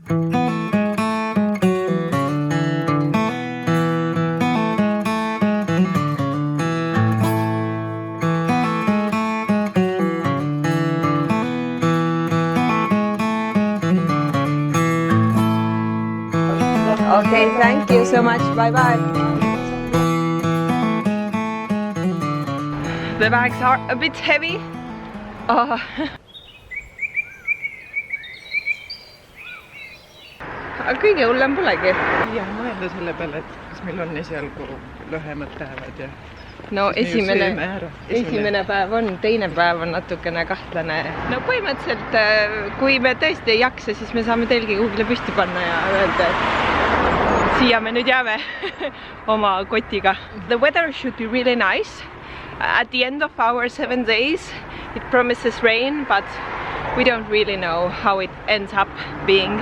Okay, thank you so much. Bye bye. The bags are a bit heavy. Oh. Aga kõige hullem polegi. Ja mõelda selle peale, et kas meil on esialgu lühemad päevad ja no esimene päev on, teine päev on natukene kahtlane. No põhimõtteliselt, kui me tõesti ei jaksa, siis me saame telgi kuhugile püsti panna ja öelda, et siia me nüüd jääme oma kotiga. The weather should be really nice. At the end of our 7 days, it promises rain, but we don't really know how it ends up being.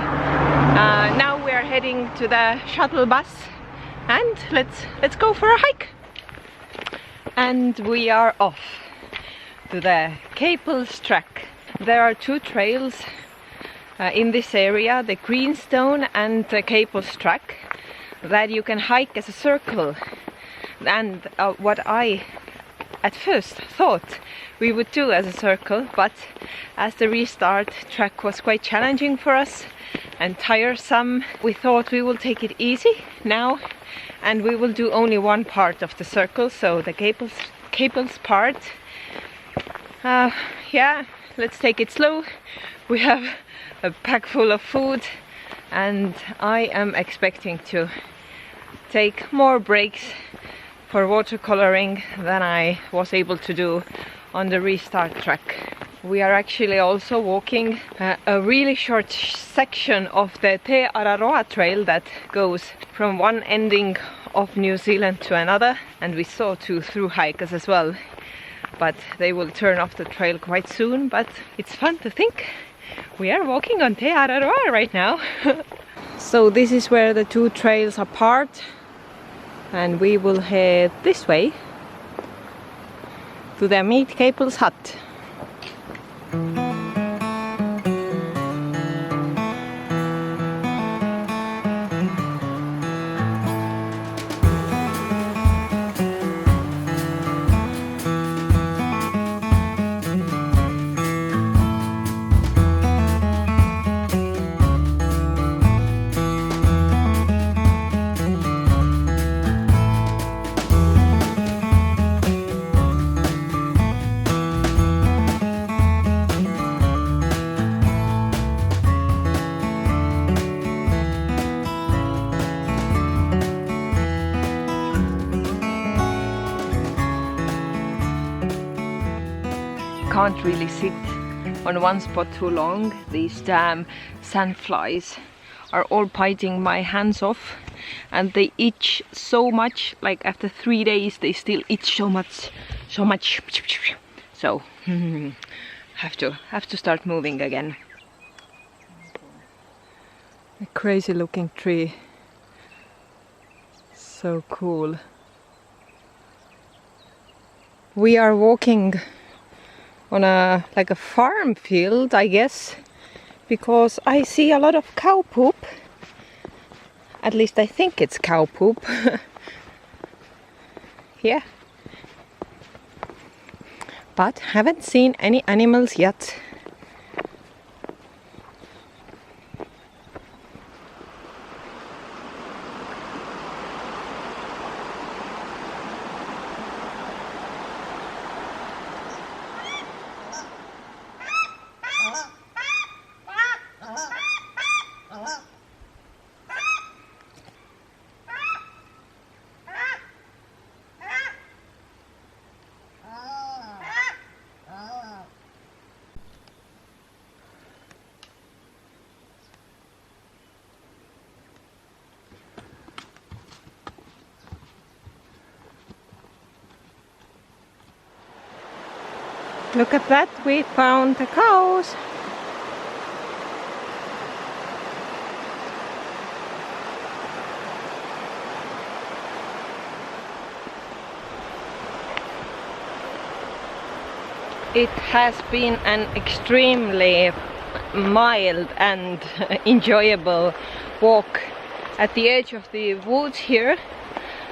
Now we are heading to the shuttle bus and let's go for a hike. And we are off to the Caples track. There are 2 trails in this area, the Queenstown and the Caples track, that you can hike as a circle. And what I at first thought we would do as a circle, but as the Rees-Dart track was quite challenging for us and tiresome, we thought we will take it easy now and we will do only one part of the circle, so the Caples part. Yeah, let's take it slow. We have a pack full of food and I am expecting to take more breaks for watercoloring than I was able to do on the Rees-Dart track. We are actually also walking a really short section of the Te Araroa trail that goes from one ending of New Zealand to another, and we saw 2 through hikers as well, but they will turn off the trail quite soon. But it's fun to think we are walking on Te Araroa right now. So this is where the 2 trails apart, and we will head this way to the Meet Caples hut. Can't really sit on one spot too long. These damn sandflies are all biting my hands off and they itch so much. Like after 3 days they still itch so much. So have to start moving again. A crazy looking tree. So cool. We are walking on like a farm field, I guess, because I see a lot of cow poop. At least I think it's cow poop. Yeah. But haven't seen any animals yet. Look at that, we found the cows. It has been an extremely mild and enjoyable walk at the edge of the woods here,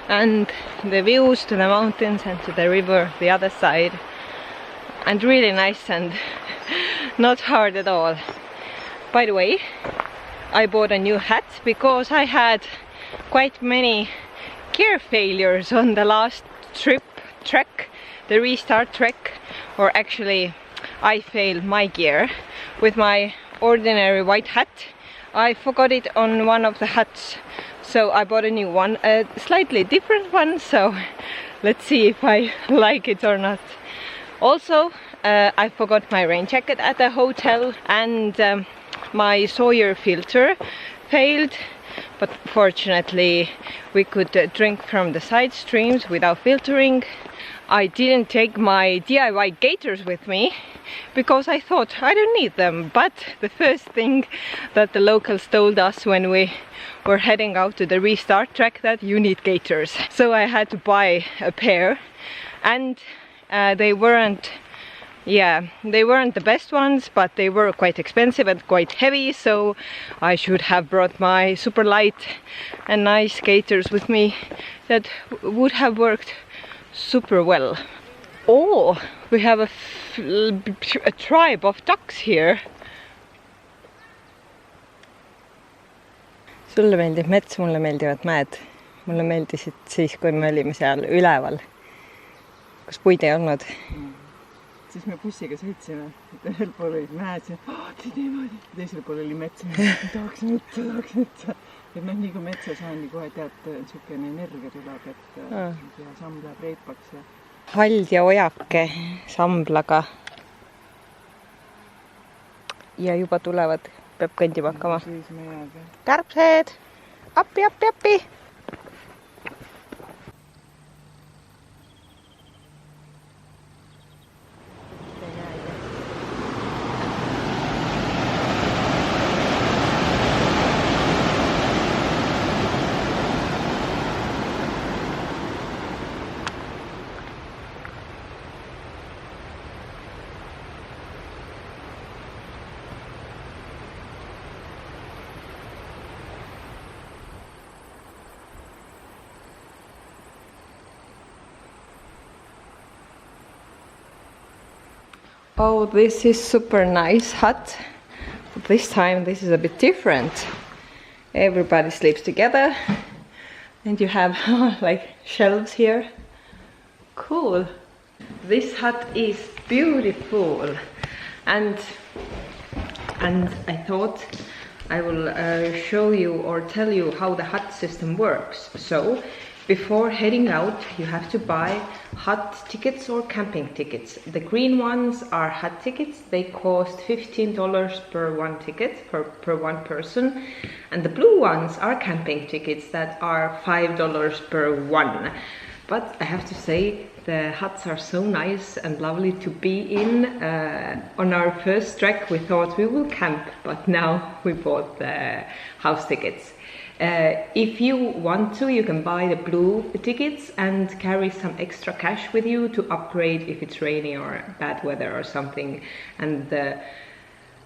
and the views to the mountains and to the river the other side, and really nice and not hard at all. By the way, I bought a new hat because I had quite many gear failures on the last trek, the Rees-Dart trek, or actually I failed my gear with my ordinary white hat. I forgot it on one of the hats, so I bought a new one, a slightly different one, so let's see if I like it or not. Also, I forgot my rain jacket at the hotel, and my Sawyer filter failed, but fortunately we could drink from the side streams without filtering. I didn't take my DIY gaiters with me because I thought I don't need them, but the first thing that the locals told us when we were heading out to the Rees-Dart trek, that you need gaiters. So I had to buy a pair, and they weren't the best ones, but they were quite expensive and quite heavy, so I should have brought my super light and nice gaiters with me that would have worked super well. Oh, we have a tribe of ducks here. Sulle meeldib mets, mulle meeldivad mäed. Mulle meeldisid siis, kui me olime seal üleval, kus puid ei olnud. Siis me bussiga sõitsime, et ühel pool olid mäed ja niimoodi, teisel pool oli mets, tahaks metsa. Et nii kui metsas on, nii kohe tead, niisugune energia tuleb, et ja samm läheb reipaks. Hald ja ojake samblaga. Ja juba tulevad, peab kõndima hakkama. Kärbsed! Appi, appi, appi! Oh, this is super nice hut. But this time this is a bit different. Everybody sleeps together, and you have like shelves here. Cool. This hut is beautiful, and I thought I will show you or tell you how the hut system works. So before heading out, you have to buy hut tickets or camping tickets. The green ones are hut tickets. They cost $15 per one ticket, per one person. And the blue ones are camping tickets that are $5 per one. But I have to say, the huts are so nice and lovely to be in. On our first trek, we thought we will camp, but now we bought the house tickets. If you want to, you can buy the blue tickets and carry some extra cash with you to upgrade if it's rainy or bad weather or something. And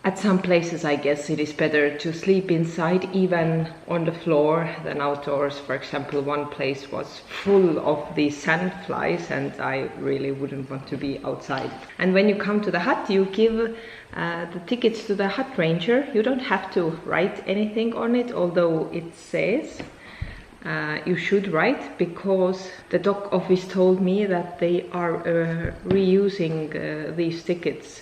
at some places, I guess it is better to sleep inside, even on the floor, than outdoors. For example, one place was full of these sand flies, and I really wouldn't want to be outside. And when you come to the hut, you give the tickets to the hut ranger. You don't have to write anything on it, although it says you should write, because the dock office told me that they are reusing these tickets.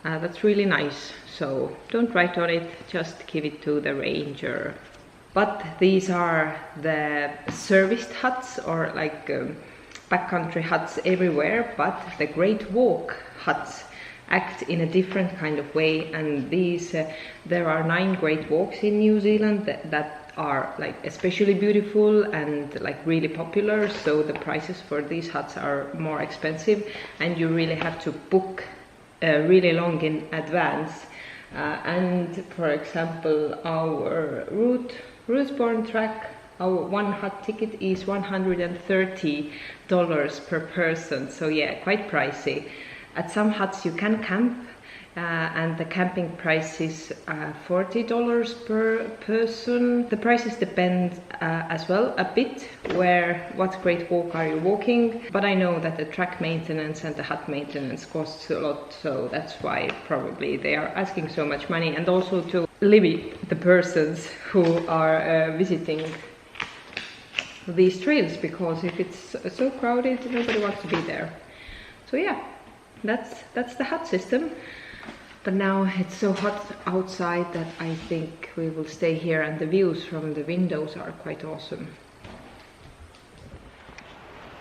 That's really nice. So don't write on it, just give it to the ranger. But these are the serviced huts, or like backcountry huts everywhere, but the Great Walk huts act in a different kind of way. And these, there are 9 Great Walks in New Zealand that are like especially beautiful and like really popular, so the prices for these huts are more expensive, and you really have to book really long in advance. And for example, our Ruth track, our one hut ticket is $130 per person, so yeah, quite pricey. At some huts you can camp, and the camping price is $40 per person. The prices depend as well a bit what great walk are you walking, but I know that the track maintenance and the hut maintenance costs a lot, so that's why probably they are asking so much money, and also to limit the persons who are visiting these trails, because if it's so crowded, nobody wants to be there. So yeah, that's the hut system. But now it's so hot outside that I think we will stay here, and the views from the windows are quite awesome.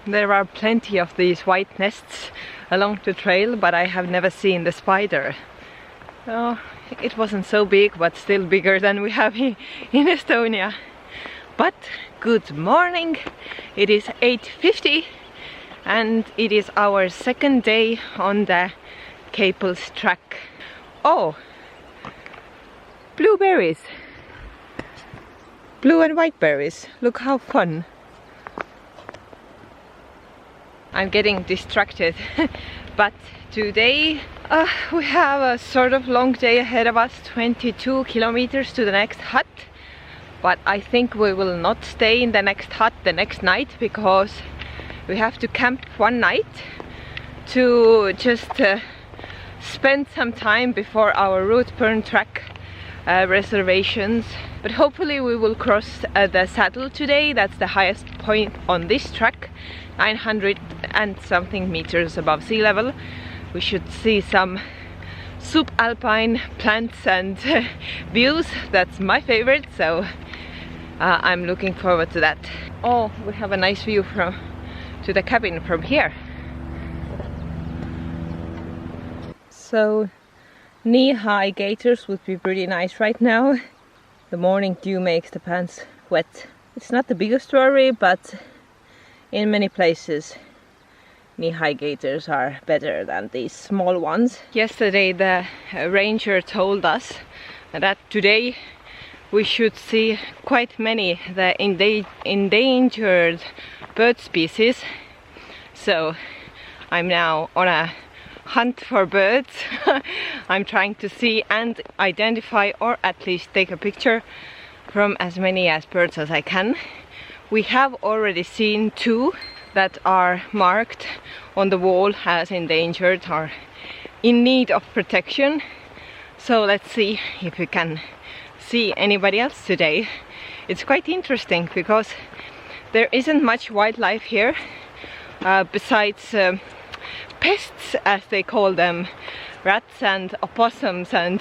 There are plenty of these white nests along the trail, but I have never seen the spider. Oh, it wasn't so big, but still bigger than we have in Estonia. But good morning! It is 8:50 and it is our second day on the Caples track. Oh, blueberries, blue and white berries, look how fun. I'm getting distracted, but today we have a sort of long day ahead of us, 22 kilometers to the next hut, but I think we will not stay in the next hut the next night, because we have to camp one night to just spend some time before our route burn track reservations. But hopefully we will cross the saddle today. That's the highest point on this track, 900 and something meters above sea level. We should see some subalpine plants and views. That's my favorite, so I'm looking forward to that. Oh, we have a nice view to the cabin from here. So knee-high gaiters would be pretty nice right now. The morning dew makes the pants wet. It's not the biggest worry, but in many places knee-high gaiters are better than these small ones. Yesterday the ranger told us that today we should see quite many the endangered bird species. So I'm now on a hunt for birds. I'm trying to see and identify, or at least take a picture from as many birds as I can. We have already seen two that are marked on the wall as endangered or in need of protection. So let's see if we can see anybody else today. It's quite interesting because there isn't much wildlife here besides pests, as they call them, rats and opossums and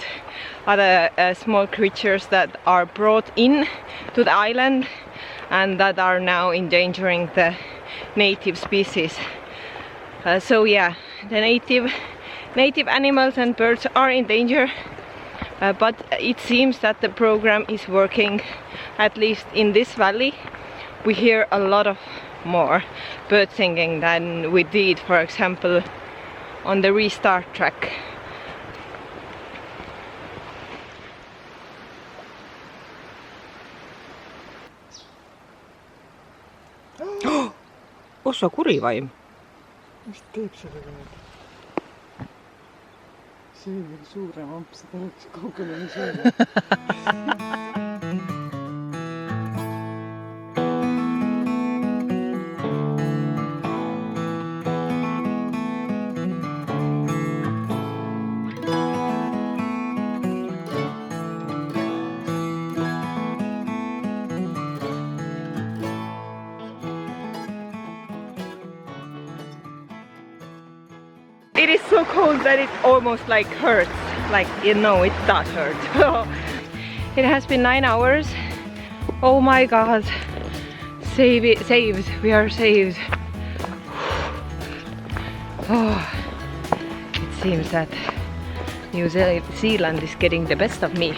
other small creatures that are brought in to the island and that are now endangering the native species. So yeah, the native animals and birds are in danger, but it seems that the program is working, at least in this valley. We hear a lot of more bird singing than we did, for example, on the Rees-Dart track. Ossa kurivaim. Mis teeb sellega nüüd? See oli veel suurem amps, seda oleks kaugemale söönud. It is so cold that it almost like hurts, like, you know, it does hurt. It has been 9 hours. Oh my god, saved, we are saved. Oh, it seems that New Zealand is getting the best of me.